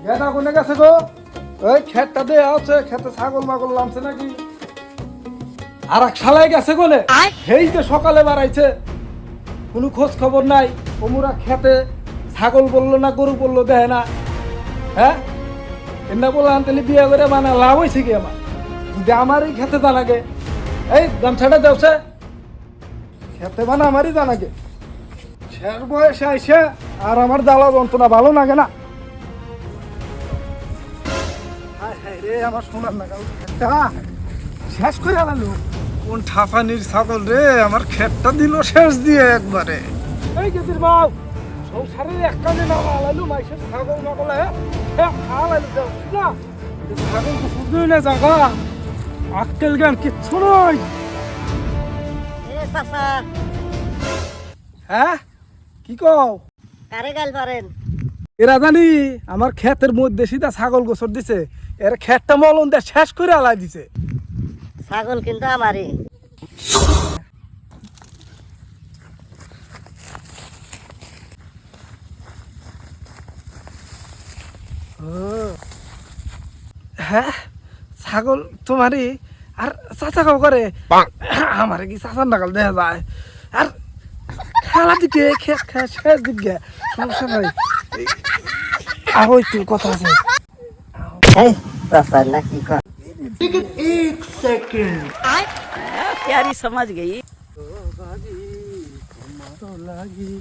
গেদা কোনে গেছে গো? ওই খেতটা দিয়ে আছে, খেতে ছাগল মাগল নামছে নাকি? আর এক শালাই গেছে কোনে? এই যে সকালে বাড়াইছে, কোনো খোঁজ খবর নাই। ওমরা খেতে ছাগল বললো না গরু বললো দেয় না। হ্যাঁ, এমনা বললাম তাহলে বিয়ে করে মানে লাভ হয়েছে কি আমার? যদি আমারই খেতে জানাগে, এই গামছাটা দেওছে খেতে মানে আমারই জানাগে। শেষ বয়সে আইসে আর আমার জ্বালা যন্ত্রণা ভালো লাগে না। রে আমার সোনার নাগাল খেতটা শেষ করে আলালো। কোন ঠাফানির ছাগল রে, আমার খেতটা দিল শেষ দিয়ে একবারে। এই গেছিস বাবু, সংসারের এক কাজে না আলালু মাইসের ছাগল মাগল আলালু না ছাগল তো শুধুই না জাগা আক্কেল জ্ঞান কিচ্ছু নয়। হ্যাঁ কি কও? কারে গাল পারেন? এরা জানি আমার ক্ষেতের মধ্যে সিধা ছাগল গোসর দিছে, এর ক্ষেতটা মলন দিয়ে শেষ করে আলাই দিছে। ছাগল কিন্তু আমারই। হ্যাঁ ছাগল তোমারই। আর চাচা খাও করে আমার কি চাচার নাগাল দেখা যায়। আর খেলা দিকে খেত খায় শেষ দিকে সমস্যা নাই। আহ একটু কথা আছে। एक सेकंड प्यारी समझ गई। লাগি